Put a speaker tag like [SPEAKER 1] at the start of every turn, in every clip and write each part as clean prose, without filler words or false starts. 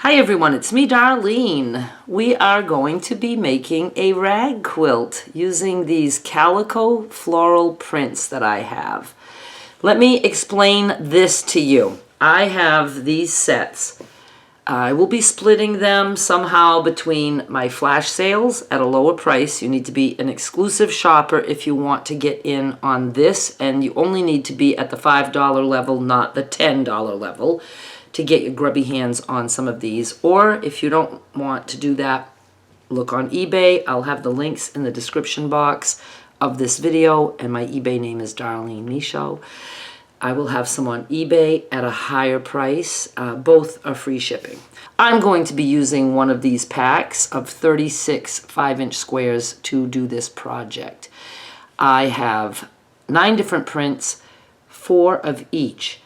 [SPEAKER 1] Hi everyone, it's me Darlene. We are going to be making a rag quilt using these Calico floral prints that I have. Let me explain this to you. I have these sets. I will be splitting them somehow between my flash sales at a lower price. You need to be an exclusive shopper if you want to get in on this, and you only need to be at the $5 level, not the $10 level, to get your grubby hands on some of these. Or if you don't want to do that, look on eBay. I'll have the links in the description box of this video, and my eBay name is Darlene Michaud. I will have some on eBay at a higher price. Both are free shipping. I'm going to be using one of these packs of 36 5-inch squares to do this project. I have 9 different prints, 4 of each.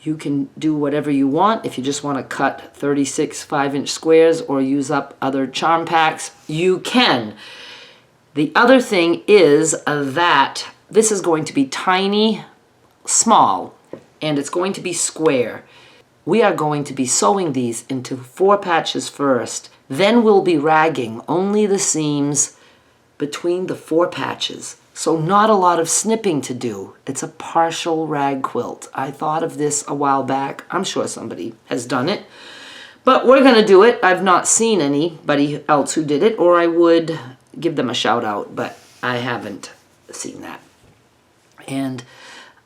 [SPEAKER 1] You can do whatever you want. If you just want to cut 36 5-inch squares or use up other charm packs, you can. The other thing is that this is going to be tiny, small, and it's going to be square. We are going to be sewing these into 4 patches first. Then we'll be ragging only the seams between the 4 patches. So not a lot of snipping to do. It's a partial rag quilt. I thought of this a while back. I'm sure somebody has done it. But we're going to do it. I've not seen anybody else who did it, or I would give them a shout out, but I haven't seen that. And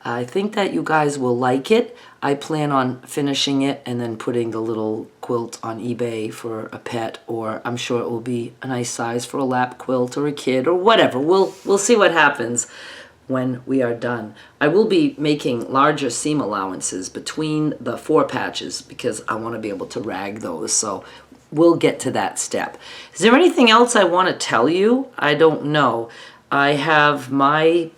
[SPEAKER 1] I think that you guys will like it. I plan on finishing it and then putting the little quilt on eBay for a pet, or I'm sure it will be a nice size for a lap quilt or a kid or whatever. We'll see what happens when we are done. I will be making larger seam allowances between the 4 patches because I want to be able to rag those, so we'll get to that step. Is there anything else I want to tell you? I don't know. I have my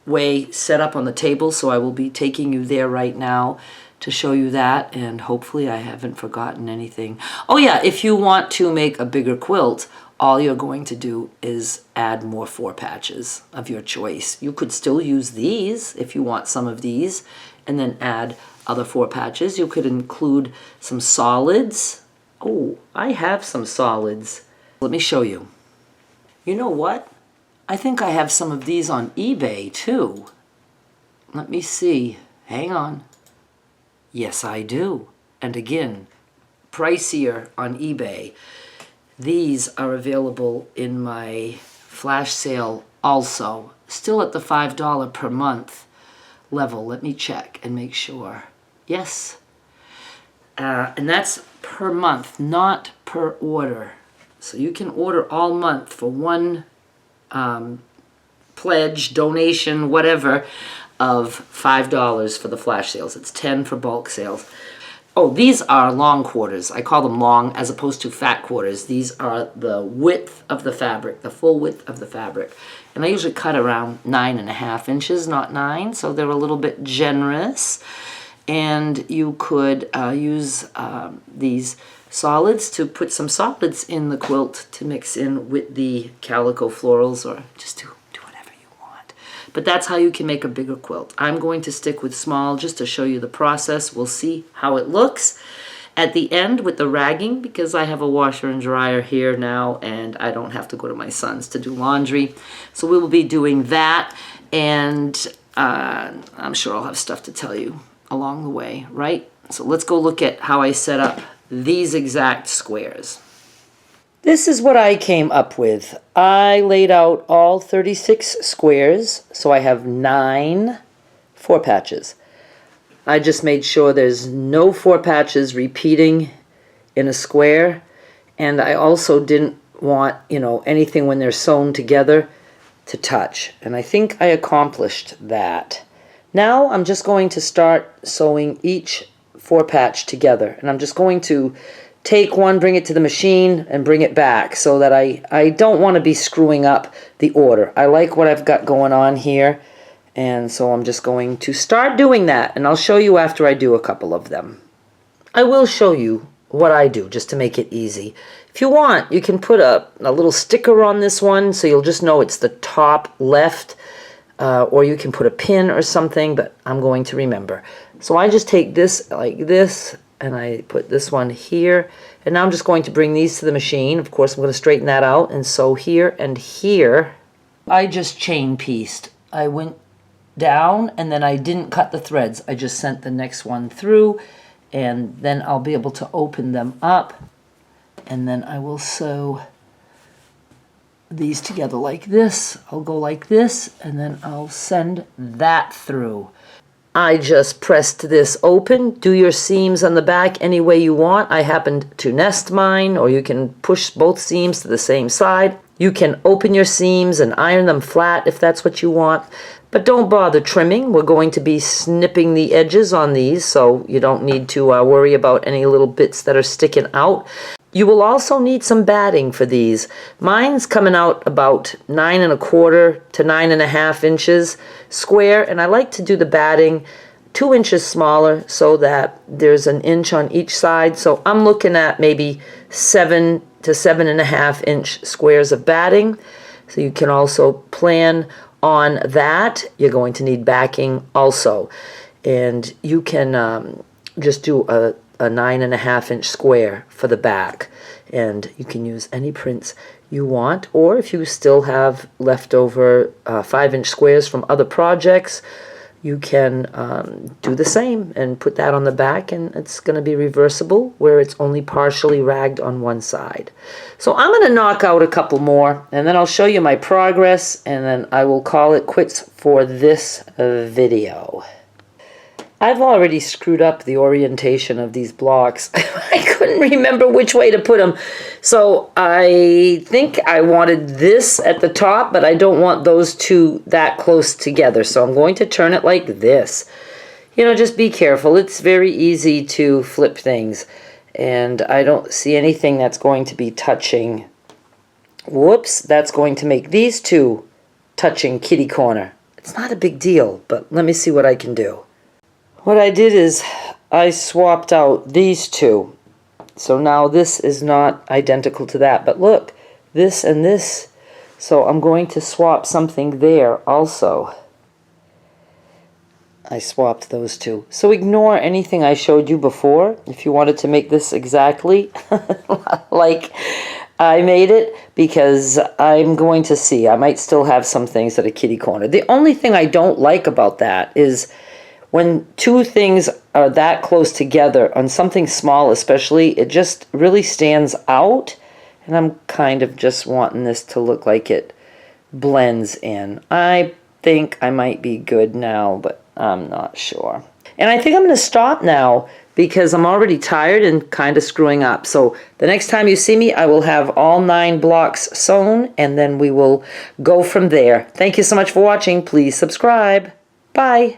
[SPEAKER 1] way set up on the table, so I will be taking you there right now to show you that, and hopefully I haven't forgotten anything. Oh yeah, if you want to make a bigger quilt, all you're going to do is add more 4 patches of your choice. You could still use these if you want some of these, and then add other 4 patches. You could include some solids. Oh, I have some solids. Let me show you. You know what? I think I have some of these on eBay too. Let me see. Hang on. Yes, I do. And again, pricier on eBay. These are available in my flash sale also. Still at the $5 per month level. Let me check and make sure. Yes. And that's per month, not per order. So you can order all month for one pledge, donation, whatever, of $5 for the flash sales. It's $10 for bulk sales. Oh, these are long quarters. I call them long as opposed to fat quarters. These are the width of the fabric, the full width of the fabric. And I usually cut around 9.5 inches, not 9, so they're a little bit generous. And you could use these solids to put some solids in the quilt to mix in with the Calico florals, or just do whatever you want. But that's how you can make a bigger quilt. I'm going to stick with small just to show you the process. We'll see how it looks at the end with the ragging, because I have a washer and dryer here now and I don't have to go to my son's to do laundry. So we will be doing that, and I'm sure I'll have stuff to tell you along the way, right? So let's go look at how I set up these exact squares. This is what I came up with. I laid out all 36 squares, so I have 9 4 patches. I just made sure there's no 4 patches repeating in a square, and I also didn't want, anything when they're sewn together to touch, and I think I accomplished that. Now I'm just going to start sewing each 4 patch together, and I'm just going to take one, bring it to the machine, and bring it back, so that I don't want to be screwing up the order. I like what I've got going on here, and so I'm just going to start doing that, and I'll show you after I do a couple of them. I will show you what I do just to make it easy. If you want, you can put a little sticker on this one so you'll just know it's the top left, or you can put a pin or something, but I'm going to remember. So I just take this like this and I put this one here. And now I'm just going to bring these to the machine. Of course, I'm going to straighten that out and sew here and here. I just chain pieced. I went down and then I didn't cut the threads. I just sent the next one through, and then I'll be able to open them up, and then I will sew these together like this. I'll go like this, and then I'll send that through. I just pressed this open. Do your seams on the back any way you want. I happened to nest mine, or you can push both seams to the same side. You can open your seams and iron them flat if that's what you want, but don't bother trimming. We're going to be snipping the edges on these, so you don't need to worry about any little bits that are sticking out. You will also need some batting for these. Mine's coming out about 9 1/4 to 9 1/2 inches square, and I like to do the batting 2 inches smaller so that there's an inch on each side. So I'm looking at maybe 7 to 7 1/2 inch squares of batting. So you can also plan on that. You're going to need backing also, and you can just do a 9 1/2 inch square for the back, and you can use any prints you want, or if you still have leftover 5-inch squares from other projects, you can do the same and put that on the back, and it's going to be reversible where it's only partially ragged on one side. So I'm going to knock out a couple more, and then I'll show you my progress, and then I will call it quits for this video. I've already screwed up the orientation of these blocks. I couldn't remember which way to put them. So I think I wanted this at the top, but I don't want those two that close together. So I'm going to turn it like this. You know, just be careful. It's very easy to flip things. And I don't see anything that's going to be touching. Whoops, that's going to make these two touching kitty corner. It's not a big deal, but let me see what I can do. What I did is I swapped out these two. So now this is not identical to that. But look, this and this. So I'm going to swap something there also. I swapped those two. So ignore anything I showed you before. If you wanted to make this exactly like I made it, because I'm going to see. I might still have some things that are kitty corner. The only thing I don't like about that is when two things are that close together, on something small especially, it just really stands out. And I'm kind of just wanting this to look like it blends in. I think I might be good now, but I'm not sure. And I think I'm going to stop now because I'm already tired and kind of screwing up. So the next time you see me, I will have all 9 blocks sewn, and then we will go from there. Thank you so much for watching. Please subscribe. Bye.